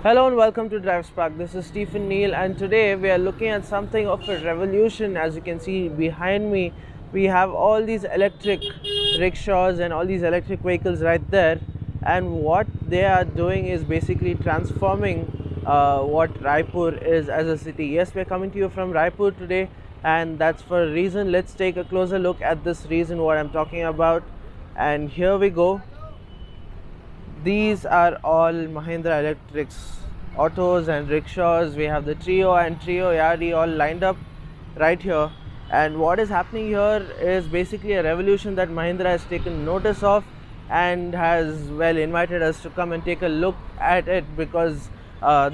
Hello and welcome to Drive Spark. This is Stephen Neal, and today we are looking at something of a revolution. As you can see behind me, we have all these electric rickshaws and all these electric vehicles right there, and what they are doing is basically transforming what Raipur is as a city. Yes, we are coming to you from Raipur today, and that's for a reason. Let's take a closer look at this reason what I'm talking about, and here we go. These are all Mahindra Electric's autos and rickshaws. We have the Treo and Treo Yaari all lined up right here, and what is happening here is basically a revolution that Mahindra has taken notice of and has invited us to come and take a look at it, because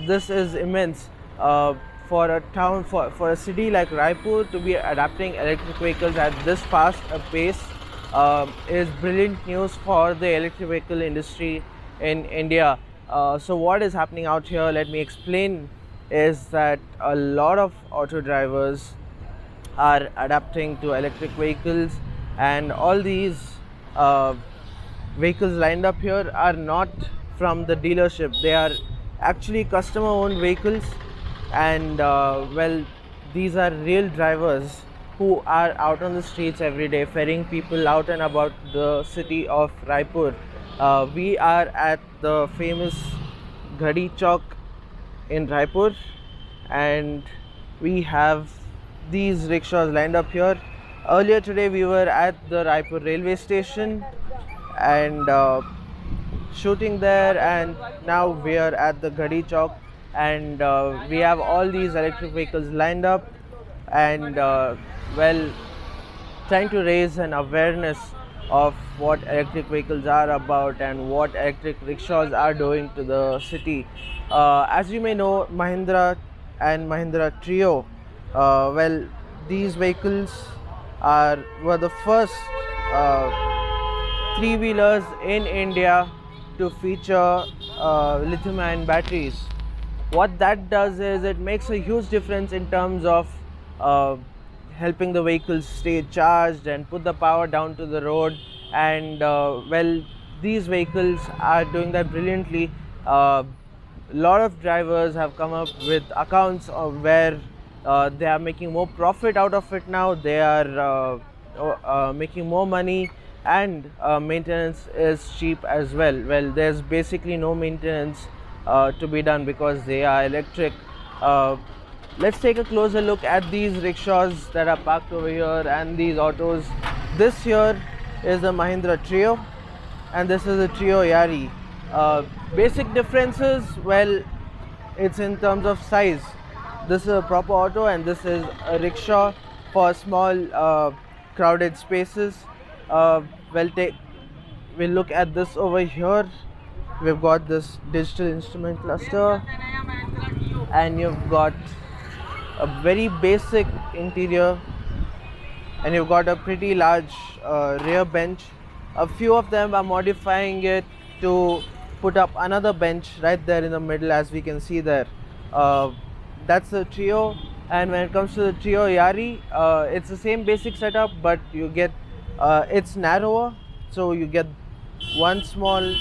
this is immense for a town, for a city like Raipur to be adapting electric vehicles at this fast a pace. Is brilliant news for the electric vehicle industry in India. So what is happening out here, let me explain, is that a lot of auto drivers are adapting to electric vehicles, and all these vehicles lined up here are not from the dealership. They are actually customer owned vehicles, and these are real drivers who are out on the streets every day ferrying people out and about the city of Raipur. We are at the famous Ghadi Chowk in Raipur, and we have these rickshaws lined up here. Earlier today we were at the Raipur railway station and shooting there, and now we are at the Ghadi Chowk, and we have all these electric vehicles lined up, and trying to raise an awareness of what electric vehicles are about and what electric rickshaws are doing to the city. As you may know, Mahindra and Mahindra Treo, these vehicles were the first three-wheelers in India to feature lithium-ion batteries. What that does is it makes a huge difference in terms of helping the vehicles stay charged and put the power down to the road, and these vehicles are doing that brilliantly. A lot of drivers have come up with accounts of where they are making more profit out of it now. They are making more money, and maintenance is cheap as well. There's basically no maintenance to be done because they are electric. Let's take a closer look at these rickshaws that are parked over here and these autos. This here is the Mahindra Treo, and this is the Treo Yaari. Basic differences, it's in terms of size. This is a proper auto and this is a rickshaw for small crowded spaces. We'll look at this over here. We've got this digital instrument cluster, and you've got a very basic interior, and you've got a pretty large rear bench. A few of them are modifying it to put up another bench right there in the middle, as we can see there. That's the Treo, and when it comes to the Treo Yaari, it's the same basic setup, but you get it's narrower, so you get one small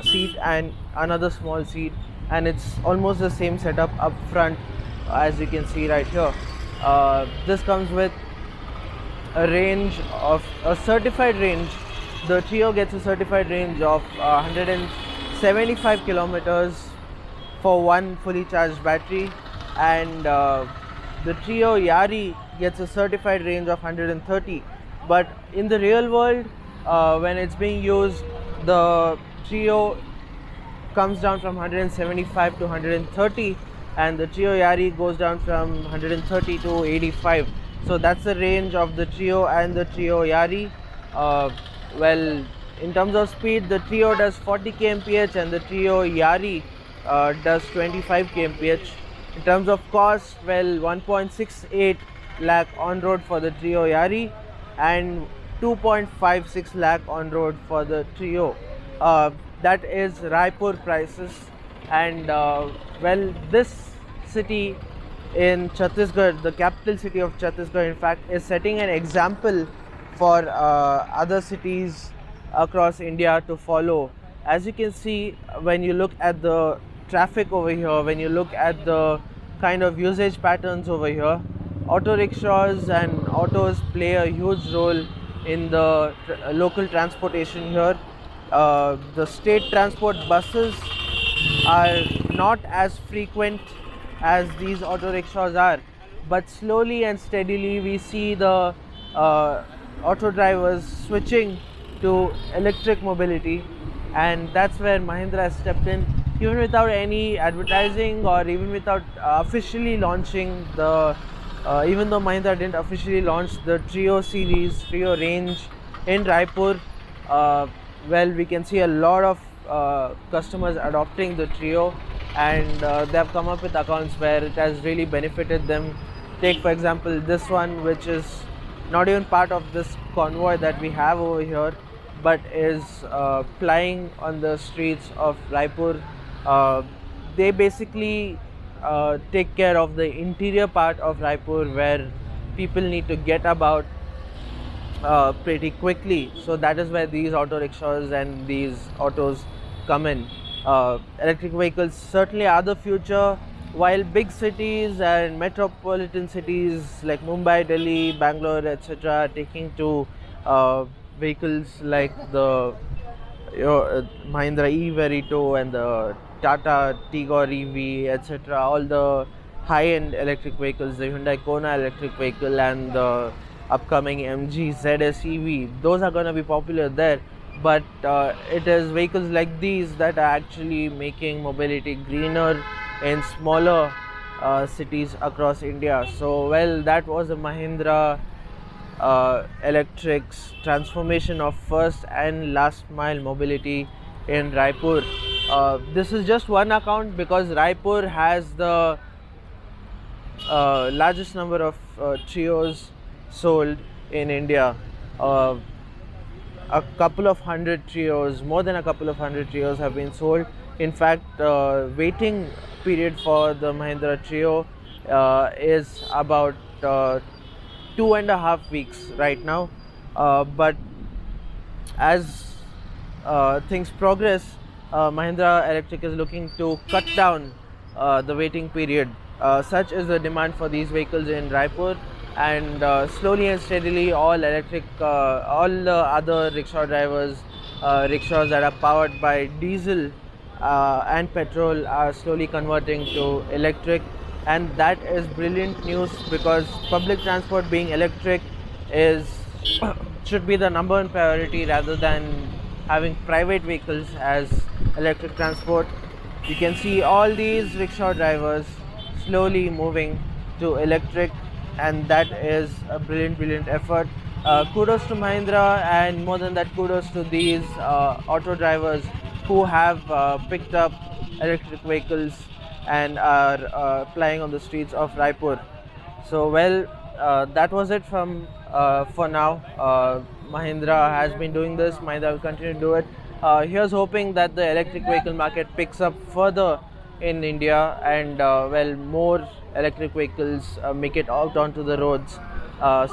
seat and another small seat, and it's almost the same setup up front, as you can see right here. This comes with a range of a certified range. The Treo gets a certified range of 175 kilometers for one fully charged battery, and the Treo Yaari gets a certified range of 130. But in the real world, when it's being used, the Treo comes down from 175 to 130, and the Treo Yaari goes down from 130 to 85. So that's the range of the Treo and the Treo Yaari. In terms of speed, the Treo does 40 kmph and the Treo Yaari does 25 kmph. In terms of cost, 1.68 lakh on road for the Treo Yaari and 2.56 lakh on road for the Treo. That is Raipur prices, and this city in Chhattisgarh, the capital city of Chhattisgarh, in fact, is setting an example for other cities across India to follow. As you can see, when you look at the traffic over here, when you look at the kind of usage patterns over here, auto rickshaws and autos play a huge role in the local transportation here. The state transport buses are not as frequent as these auto rickshaws are, but slowly and steadily we see the auto drivers switching to electric mobility, and that's where Mahindra has stepped in, even without any advertising or even without officially launching the even though Mahindra didn't officially launch the Treo series, Treo range in Raipur. Well, we can see a lot of customers adopting the Treo, and they have come up with accounts where it has really benefited them. Take for example this one, which is not even part of this convoy that we have over here, but is plying on the streets of Raipur. They basically take care of the interior part of Raipur, where people need to get about pretty quickly. So that is where these auto rickshaws and these autos come in. Electric vehicles certainly are the future, while big cities and metropolitan cities like Mumbai, Delhi, Bangalore, etc. are taking to vehicles like the Mahindra E-Verito and the Tata Tigor EV, etc. All the high-end electric vehicles, the Hyundai Kona electric vehicle and the upcoming MG ZS EV, those are going to be popular there. But it is vehicles like these that are actually making mobility greener in smaller cities across India. So well, that was the Mahindra Electric's transformation of first and last mile mobility in Raipur. This is just one account because Raipur has the largest number of Treos sold in India. A couple of hundred Treos, more than a couple of hundred Treos have been sold. In fact, waiting period for the Mahindra Treo is about 2.5 weeks right now. But as things progress, Mahindra Electric is looking to cut down the waiting period. Such is the demand for these vehicles in Raipur, and slowly and steadily all the other rickshaw drivers, rickshaws that are powered by diesel and petrol are slowly converting to electric. And that is brilliant news, because public transport being electric should be the number one priority rather than having private vehicles as electric transport. You can see all these rickshaw drivers slowly moving to electric, and that is a brilliant effort. Kudos to Mahindra, and more than that, kudos to these auto drivers who have picked up electric vehicles and are plying on the streets of Raipur. So well, that was it from for now. Mahindra has been doing this, Mahindra will continue to do it. Here's hoping that the electric vehicle market picks up further in India, and well, more electric vehicles make it out onto the roads,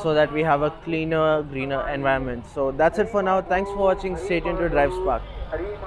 so that we have a cleaner, greener environment. So that's it for now. Thanks for watching. Stay tuned to Drive Spark.